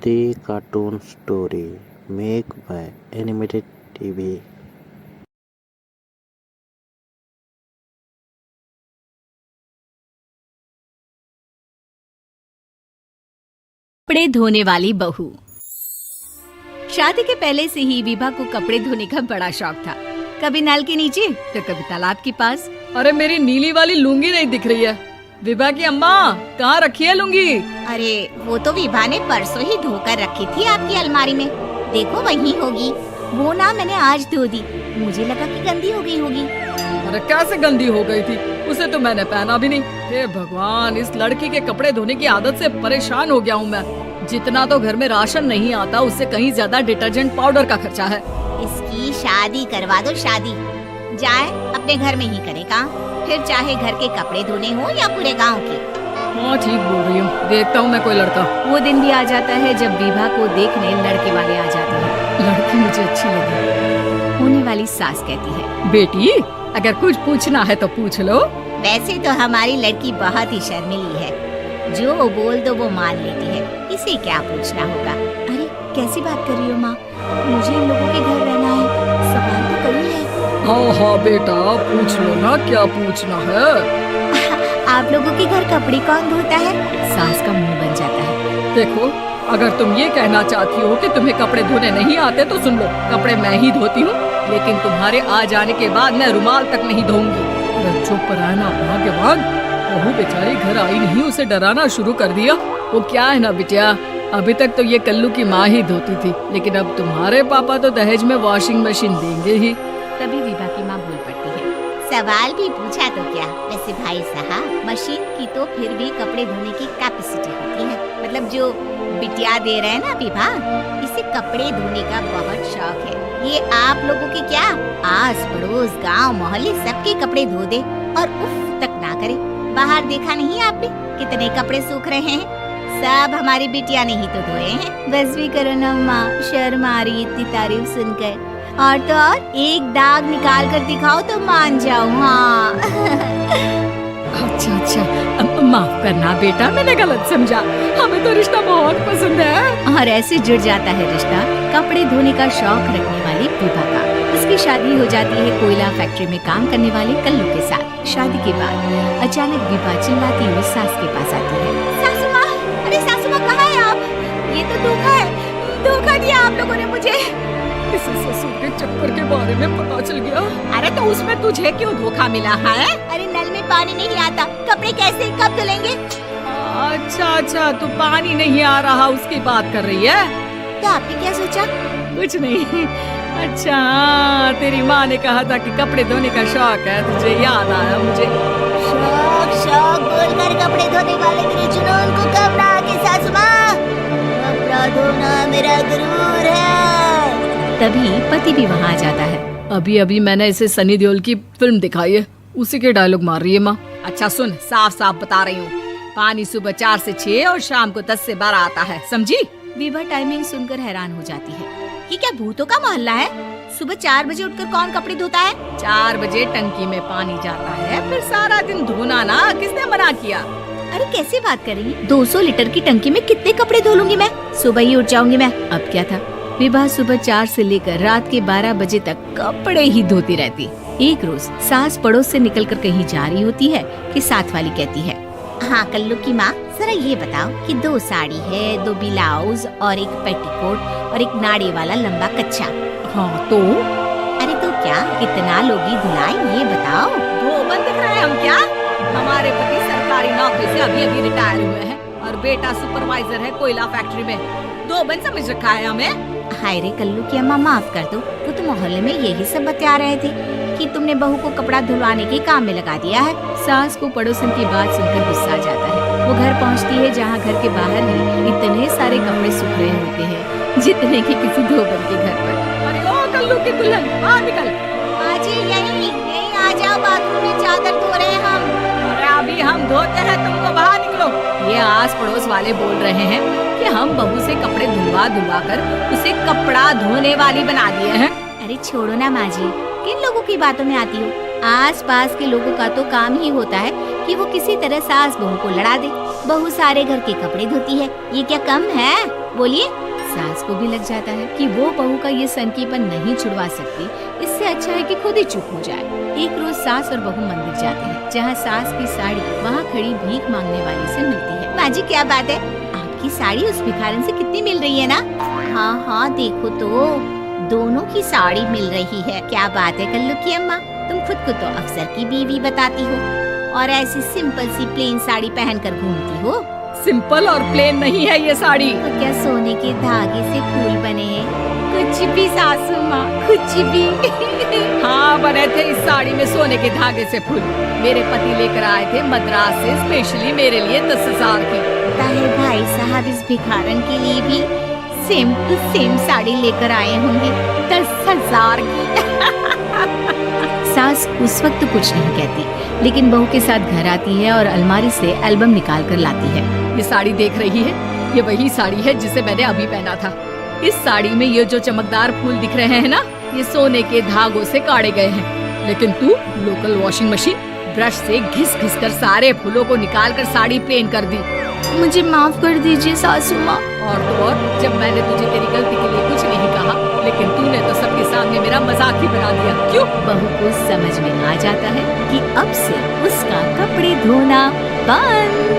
The cartoon story made by Animated TV. कपड़े धोने वाली बहू। शादी के पहले से ही विभा को कपड़े धोने का बड़ा शौक था। कभी नल के नीचे तो कभी तालाब के पास। अरे मेरी नीली वाली लुंगी नहीं दिख रही है। विभा की अम्मा कहाँ रखी है लुंगी? अरे वो तो विभा ने परसों ही धोकर रखी थी आपकी अलमारी में। देखो वहीं होगी। वो ना मैंने आज धो दी। मुझे लगा कि गंदी हो गई होगी। अरे कैसे गंदी हो गई थी? उसे तो मैंने पहना भी नहीं। हे भगवान, इस लड़की के कपड़े धोने की आदत से परेशान हो गया हूँ मैं। जितना तो घर में राशन नहीं आता, उससे कहीं ज्यादा डिटर्जेंट पाउडर का खर्चा है। इसकी शादी करवा दो, शादी जाए अपने घर में ही करे काम, फिर चाहे घर के कपड़े धोने हो या पूरे गांव के। हाँ ठीक बोल रही हूँ। देखता हूँ मैं कोई लड़का। वो दिन भी आ जाता है जब विभा को देखने लड़के वाले आ जाते हैं। लड़की मुझे अच्छी लगी। होने वाली सास कहती है, बेटी अगर कुछ पूछना है तो पूछ लो। वैसे तो हमारी लड़की बहुत ही शर्मीली है, जो बोल दो वो मान लेती है। इसे क्या पूछना होगा। अरे कैसी बात कर रही हो माँ? मुझे इन लोगों के घर रहना है, सवाल तो कई है। हाँ हाँ बेटा पूछ लो ना, क्या पूछना है। आप लोगों के घर कपड़े कौन धोता है? सास का मुंह बन जाता है। देखो अगर तुम ये कहना चाहती हो कि तुम्हें कपड़े धोने नहीं आते तो सुन लो, कपड़े मैं ही धोती हूँ, लेकिन तुम्हारे आ जाने के बाद मैं रुमाल तक नहीं धोऊंगी। अरे चुप रहना भाग्यवान। बहू बेचारी घर आई नहीं, उसे डराना शुरू कर दिया। वो क्या है ना बिटिया, अभी तक तो ये कल्लू की माँ ही धोती थी, लेकिन अब तुम्हारे पापा तो दहेज में वॉशिंग मशीन देंगे ही। तभी विभा की माँ बोल पड़ती है, सवाल भी पूछा तो क्या। वैसे भाई साहब, मशीन की तो फिर भी कपड़े धोने की कैपेसिटी होती है। मतलब जो बिटिया दे रहे हैं ना विभा, इसे कपड़े धोने का बहुत शौक है। ये आप लोगों के क्या आस पड़ोस गांव मोहल्ले सबके कपड़े धो दे और उफ तक ना करे। बाहर देखा नहीं आपने कितने कपड़े सूख रहे हैं? सब हमारी बिटिया ने ही तो धोए हैं। बस भी करो ना माँ, शर्म आ रही इतनी तारीफ सुनकर। और तो और एक दाग निकाल कर दिखाओ तो मान जाऊँ। हाँ अच्छा अच्छा माफ करना बेटा, मैंने गलत समझा। हमें तो रिश्ता बहुत पसंद है। और ऐसे जुड़ जाता है रिश्ता कपड़े धोने का शौक रखने वाली विभा का। उसकी शादी हो जाती है कोयला फैक्ट्री में काम करने वाले कल्लू के साथ। शादी के बाद अचानक विभा चिल्लाती हुई सास के पास आती है, सासू माँ, अरे सासू माँ कहाँ है आप? ये तो धोखा है, धोखा दिया आप लोगों ने मुझे। इसे ससुर के चक्कर के बारे में पता चल गया। अरे तो उसमें तुझे क्यों धोखा मिला है? अरे नल में पानी नहीं आता, कपड़े कैसे कब धुलेंगे? अच्छा अच्छा, तू पानी नहीं आ रहा उसकी बात कर रही है? तो आपने क्या सोचा? कुछ नहीं। अच्छा हाँ, तेरी माँ ने कहा था कि कपड़े धोने का शौक है, तुझे याद आया मुझे। शौक शौक बोलकर कपड़े धोने वाले तेरे जुनून को कब ना आके सासू माँ, कपड़ा धोना मेरा गुरूर है। तभी पति भी वहाँ आ जाता है। अभी अभी मैंने इसे सनी देओल की फिल्म दिखाई है, उसी के डायलॉग मार रही है माँ। अच्छा सुन, साफ साफ बता रही हूँ, पानी सुबह 4 से 6 और शाम को 10 से 12 आता है, समझी? विभा टाइमिंग सुनकर हैरान हो जाती है। ये क्या भूतों का मोहल्ला है? सुबह 4 बजे उठकर कौन कपड़े धोता है? 4 बजे टंकी में पानी जाता है, फिर सारा दिन धोना ना, किसने मना किया? अरे कैसी बात कर रही? 200 लीटर की टंकी में कितने कपड़े धो लूंगी मैं? सुबह ही उठ जाऊंगी मैं। अब क्या था, विभा सुबह 4 से लेकर रात के 12 बजे तक कपड़े ही धोती रहती। एक रोज सास पड़ोस से निकलकर कहीं जा रही होती है कि साथ वाली कहती है, हाँ कल्लू की माँ, जरा ये बताओ कि 2 साड़ी है, 2 ब्लाउज और एक पेटीकोट और एक नाड़े वाला लंबा कच्छा। हाँ तो? अरे तो क्या कितना लोगी धुलाई, ये बताओ। धोबन दिख रहे हैं हम क्या? हमारे पति सरकारी नौकरी से अभी अभी रिटायर हुए हैं और बेटा सुपरवाइजर है कोयला फैक्ट्री में। धोबन समझ रखा है हमें? हाय रे कल्लू की अम्मा, माफ कर दो। वो तो मोहल्ले में यही सब बता रहे थे कि तुमने बहू को कपड़ा धुलवाने के काम में लगा दिया है। सास को पड़ोसन की बात सुनकर गुस्सा आ जाता है। वो घर पहुंचती है जहां घर के बाहर ही इतने सारे कपड़े सूख रहे होते हैं जितने कि किसी धोबन के घर पर। अरे ओ कल्लू की दुल्हन, बाहर निकल। आजी यहीं आ जाओ, बाथरूम में चादर धो रहे हैं हम। अरे अभी हम धोते हैं, तुमको बाहर निकलो। ये आस पड़ोस वाले बोल रहे हैं कि हम बहू से कपड़े धुलवा कर उसे कपड़ा धोने वाली बना दिए हैं। अरे छोड़ो ना माँ जी, किन लोगों की बातों में आती हो? आस पास के लोगों का तो काम ही होता है कि वो किसी तरह सास बहू को लड़ा दे। बहू सारे घर के कपड़े धोती है, ये क्या कम है? बोलिए। सास को भी लग जाता है कि वो बहू का ये सनकीपन नहीं छुड़वा सकती, इससे अच्छा है कि खुद ही चुप हो जाए। एक रोज सास और बहू मंदिर जाते हैं, जहाँ सास की साड़ी वहाँ खड़ी भीख मांगने वाली से मिलती है। माँ जी क्या बात है, आपकी साड़ी उस भिखारन से कितनी मिल रही है ना? हाँ हाँ देखो तो, दोनों की साड़ी मिल रही है। क्या बात है कल्लू की अम्मा, तुम खुद को तो अफसर की बीवी बताती हो और ऐसी सिंपल सी प्लेन साड़ी पहनकर घूमती हो। सिंपल और प्लेन नहीं है ये साड़ी। तो क्या सोने के धागे से फूल बने हैं? कुछ भी सासू माँ, कुछ भी। हाँ बने थे इस साड़ी में सोने के धागे से फूल। मेरे पति लेकर आए थे मद्रास से स्पेशली मेरे लिए 10,000 की। ताहे भाई साहब इस भिखारन के लिए भी सेम टू सेम साड़ी लेकर आए होंगे 10,000 की। सास उस वक्त कुछ नहीं कहती, लेकिन बहू के साथ घर आती है और अलमारी से एल्बम निकाल कर लाती है। ये साड़ी देख रही है, ये वही साड़ी है जिसे मैंने अभी पहना था। इस साड़ी में ये जो चमकदार फूल दिख रहे हैं ना, ये सोने के धागों से काढ़े गए हैं। लेकिन तू लोकल वॉशिंग मशीन ब्रश से घिस घिस कर सारे फूलों को निकाल कर साड़ी प्लेन कर दी। मुझे माफ कर दीजिए सासू माँ। और तो और, जब मैंने तुझे तेरी गलती के लिए कुछ नहीं कहा, लेकिन तूने तो सबके सामने मेरा मजाक ही बना दिया। क्यों? बहू को समझ में आ जाता है कि अब से उसका कपड़े धोना बंद।